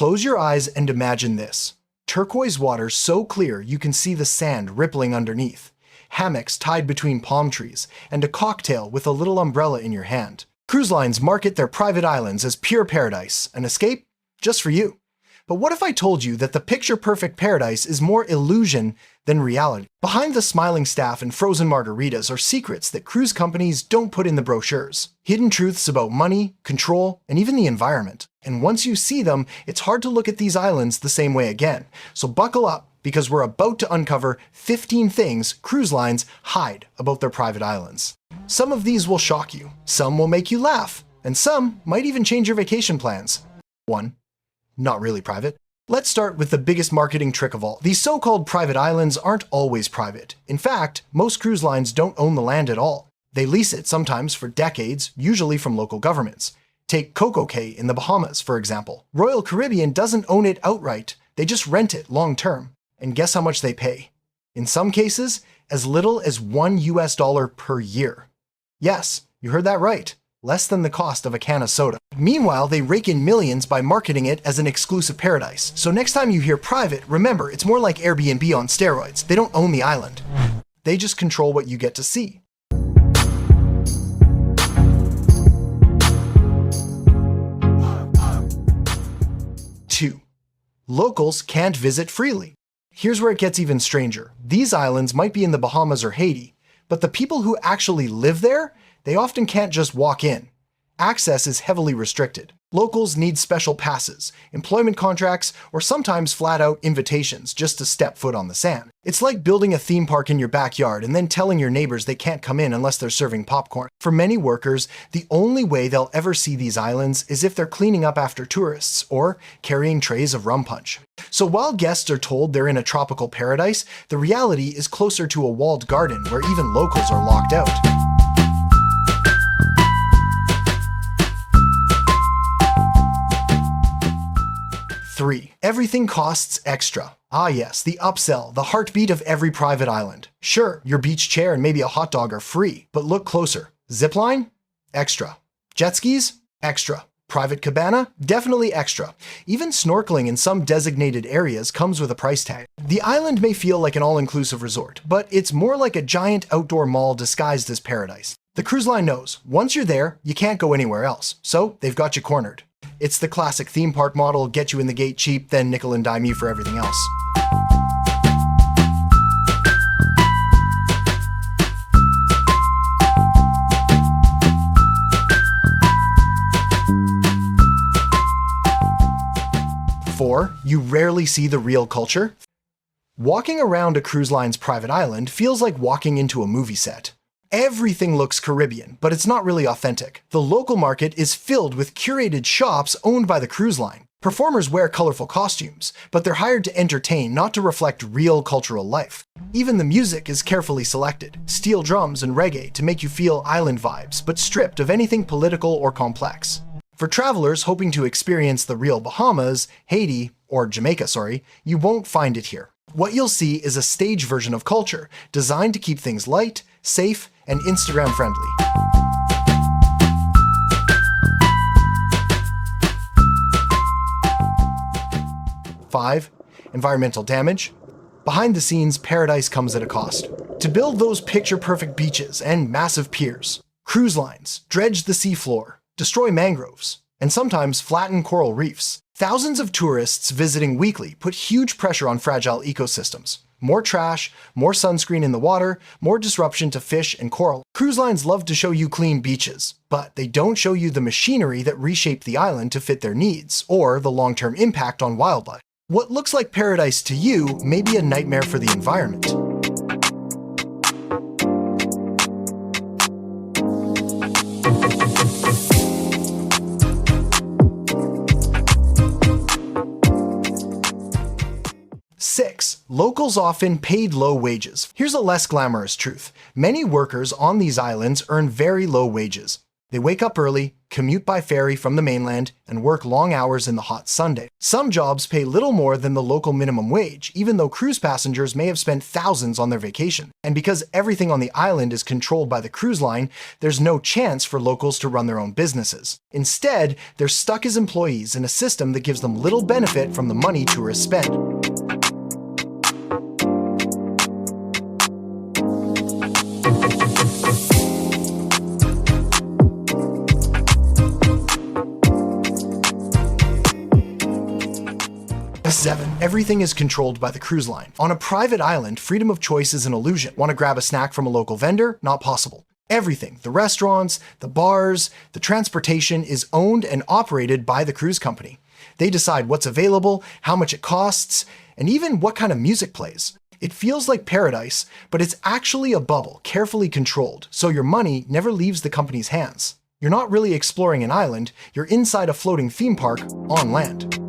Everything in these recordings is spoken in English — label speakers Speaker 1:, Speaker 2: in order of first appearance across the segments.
Speaker 1: Close your eyes and imagine this. Turquoise water so clear you can see the sand rippling underneath, hammocks tied between palm trees, and a cocktail with a little umbrella in your hand. Cruise lines market their private islands as pure paradise, an escape just for you. But what if I told you that the picture-perfect paradise is more illusion than reality? Behind the smiling staff and frozen margaritas are secrets that cruise companies don't put in the brochures. Hidden truths about money, control, and even the environment. And once you see them, it's hard to look at these islands the same way again. So buckle up, because we're about to uncover 15 things cruise lines hide about their private islands. Some of these will shock you, some will make you laugh, and some might even change your vacation plans. 1. Not really private. Let's start with the biggest marketing trick of all. These so-called private islands aren't always private. In fact, most cruise lines don't own the land at all. They lease it sometimes for decades, usually from local governments. Take Coco Cay in the Bahamas, for example. Royal Caribbean doesn't own it outright, they just rent it long-term. And guess how much they pay? In some cases, as little as $1 per year. Yes, you heard that right. Less than the cost of a can of soda. Meanwhile, they rake in millions by marketing it as an exclusive paradise. So next time you hear private, remember, it's more like Airbnb on steroids. They don't own the island. They just control what you get to see. 2. Locals can't visit freely. Here's where it gets even stranger. These islands might be in the Bahamas or Haiti, but the people who actually live there, they often can't just walk in. Access is heavily restricted. Locals need special passes, employment contracts, or sometimes flat-out invitations just to step foot on the sand. It's like building a theme park in your backyard and then telling your neighbors they can't come in unless they're serving popcorn. For many workers, the only way they'll ever see these islands is if they're cleaning up after tourists or carrying trays of rum punch. So while guests are told they're in a tropical paradise, the reality is closer to a walled garden where even locals are locked out. 3. Everything costs extra. Ah yes, the upsell, the heartbeat of every private island. Sure, your beach chair and maybe a hot dog are free, but look closer. Zipline? Extra. Jet skis? Extra. Private cabana? Definitely extra. Even snorkeling in some designated areas comes with a price tag. The island may feel like an all-inclusive resort, but it's more like a giant outdoor mall disguised as paradise. The cruise line knows, once you're there, you can't go anywhere else, so they've got you cornered. It's the classic theme park model, get you in the gate cheap, then nickel and dime you for everything else. 4. You rarely see the real culture. Walking around a cruise line's private island feels like walking into a movie set. Everything looks Caribbean, but it's not really authentic. The local market is filled with curated shops owned by the cruise line. Performers wear colorful costumes, but they're hired to entertain, not to reflect real cultural life. Even the music is carefully selected, steel drums and reggae to make you feel island vibes, but stripped of anything political or complex. For travelers hoping to experience the real Bahamas, Haiti, or Jamaica, you won't find it here. What you'll see is a stage version of culture, designed to keep things light, safe, and Instagram friendly. 5. Environmental damage. Behind the scenes, paradise comes at a cost. To build those picture-perfect beaches and massive piers, cruise lines dredge the seafloor, destroy mangroves, and sometimes flatten coral reefs. Thousands of tourists visiting weekly put huge pressure on fragile ecosystems. More trash, more sunscreen in the water, more disruption to fish and coral. Cruise lines love to show you clean beaches, but they don't show you the machinery that reshaped the island to fit their needs, or the long-term impact on wildlife. What looks like paradise to you may be a nightmare for the environment. Locals often paid low wages. Here's a less glamorous truth. Many workers on these islands earn very low wages. They wake up early, commute by ferry from the mainland, and work long hours in the hot sun day. Some jobs pay little more than the local minimum wage, even though cruise passengers may have spent thousands on their vacation. And because everything on the island is controlled by the cruise line, there's no chance for locals to run their own businesses. Instead, they're stuck as employees in a system that gives them little benefit from the money tourists spend. Seven. Everything is controlled by the cruise line. On a private island, freedom of choice is an illusion. Want to grab a snack from a local vendor? Not possible. Everything, the restaurants, the bars, the transportation is owned and operated by the cruise company. They decide what's available, how much it costs, and even what kind of music plays. It feels like paradise, but it's actually a bubble, carefully controlled, so your money never leaves the company's hands. You're not really exploring an island, you're inside a floating theme park on land.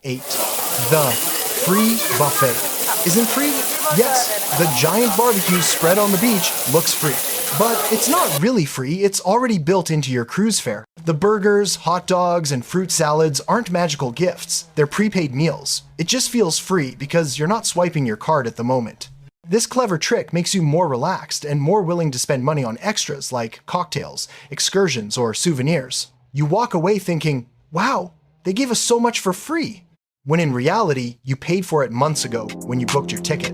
Speaker 1: 8. The free buffet. Isn't free? Yes, the giant barbecue spread on the beach looks free. But it's not really free, it's already built into your cruise fare. The burgers, hot dogs, and fruit salads aren't magical gifts, they're prepaid meals. It just feels free because you're not swiping your card at the moment. This clever trick makes you more relaxed and more willing to spend money on extras like cocktails, excursions, or souvenirs. You walk away thinking, wow, they gave us so much for free, when in reality, you paid for it months ago when you booked your ticket.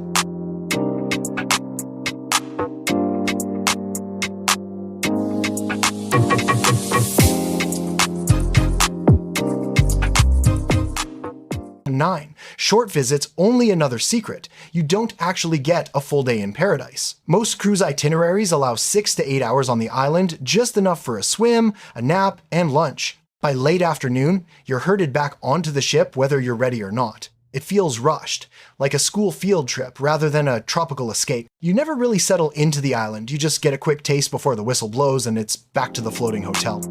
Speaker 1: Nine. Short visits only another secret. You don't actually get a full day in paradise. Most cruise itineraries allow 6 to 8 hours on the island, just enough for a swim, a nap, and lunch. By late afternoon, you're herded back onto the ship whether you're ready or not. It feels rushed, like a school field trip rather than a tropical escape. You never really settle into the island, you just get a quick taste before the whistle blows and it's back to the floating hotel.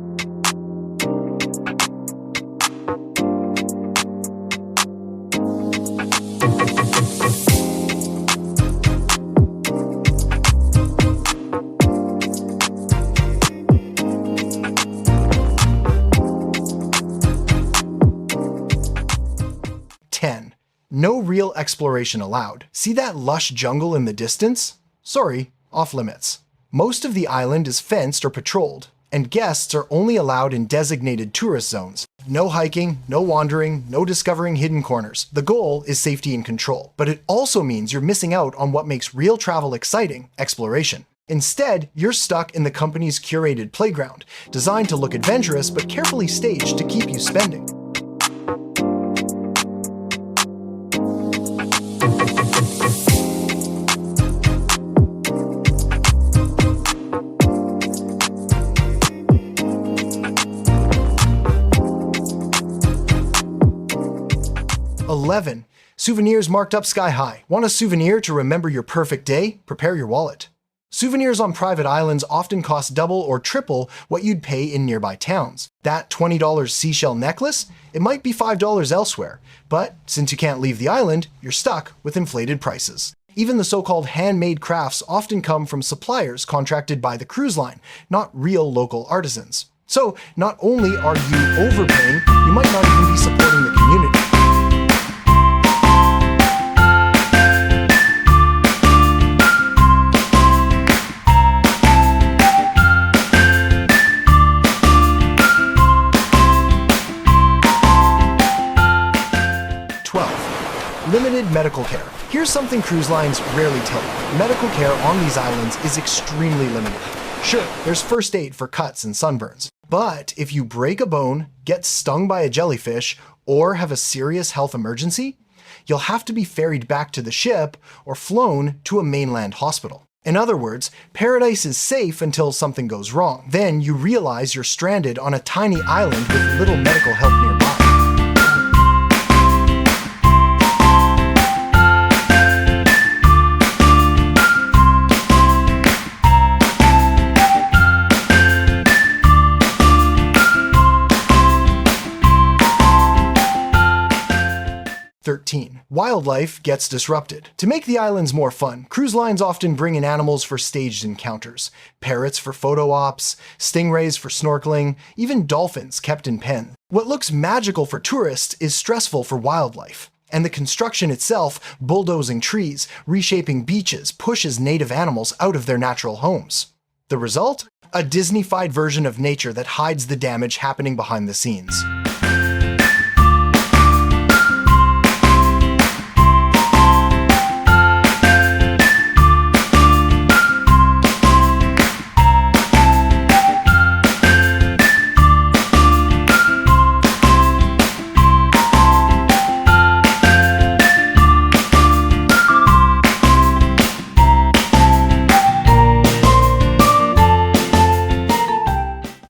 Speaker 1: No real exploration allowed. See that lush jungle in the distance? Sorry, off limits. Most of the island is fenced or patrolled, and guests are only allowed in designated tourist zones. No hiking, no wandering, no discovering hidden corners. The goal is safety and control, but it also means you're missing out on what makes real travel exciting, exploration. Instead, you're stuck in the company's curated playground, designed to look adventurous but carefully staged to keep you spending. Souvenirs marked up sky high. Want a souvenir to remember your perfect day? Prepare your wallet. Souvenirs on private islands often cost double or triple what you'd pay in nearby towns. That $20 seashell necklace? It might be $5 elsewhere, but since you can't leave the island, you're stuck with inflated prices. Even the so-called handmade crafts often come from suppliers contracted by the cruise line, not real local artisans. So not only are you overpaying, you might not even be supporting the community. Limited medical care. Here's something cruise lines rarely tell you. Medical care on these islands is extremely limited. Sure, there's first aid for cuts and sunburns, but if you break a bone, get stung by a jellyfish, or have a serious health emergency, you'll have to be ferried back to the ship or flown to a mainland hospital. In other words, paradise is safe until something goes wrong. Then you realize you're stranded on a tiny island with little medical help nearby. 13. Wildlife gets disrupted. To make the islands more fun, cruise lines often bring in animals for staged encounters. Parrots for photo ops, stingrays for snorkeling, even dolphins kept in pens. What looks magical for tourists is stressful for wildlife. And the construction itself, bulldozing trees, reshaping beaches, pushes native animals out of their natural homes. The result? A Disney-fied version of nature that hides the damage happening behind the scenes.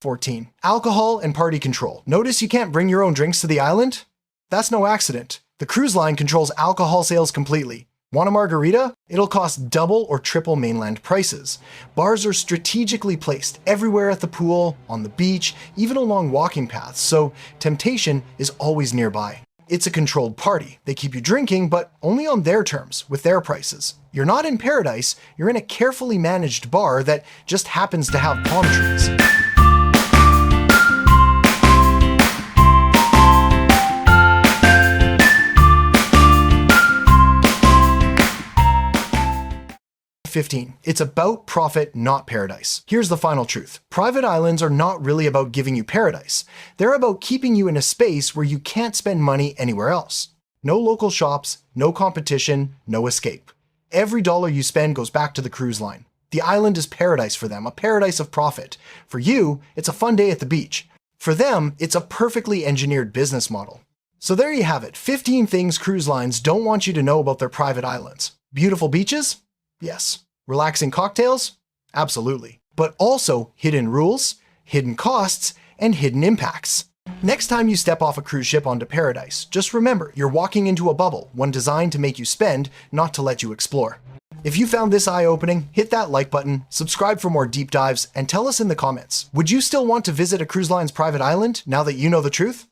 Speaker 1: 14. Alcohol and party control. Notice you can't bring your own drinks to the island? That's no accident. The cruise line controls alcohol sales completely. Want a margarita? It'll cost double or triple mainland prices. Bars are strategically placed everywhere at the pool, on the beach, even along walking paths, so temptation is always nearby. It's a controlled party. They keep you drinking, but only on their terms, with their prices. You're not in paradise, you're in a carefully managed bar that just happens to have palm trees. 15. It's about profit, not paradise. Here's the final truth. Private islands are not really about giving you paradise. They're about keeping you in a space where you can't spend money anywhere else. No local shops, no competition, no escape. Every dollar you spend goes back to the cruise line. The island is paradise for them, a paradise of profit. For you, it's a fun day at the beach. For them, it's a perfectly engineered business model. So there you have it, 15 things cruise lines don't want you to know about their private islands. Beautiful beaches? Yes. Relaxing cocktails? Absolutely. But also hidden rules, hidden costs, and hidden impacts. Next time you step off a cruise ship onto paradise, just remember you're walking into a bubble, one designed to make you spend, not to let you explore. If you found this eye-opening, hit that like button, subscribe for more deep dives, and tell us in the comments, would you still want to visit a cruise line's private island now that you know the truth?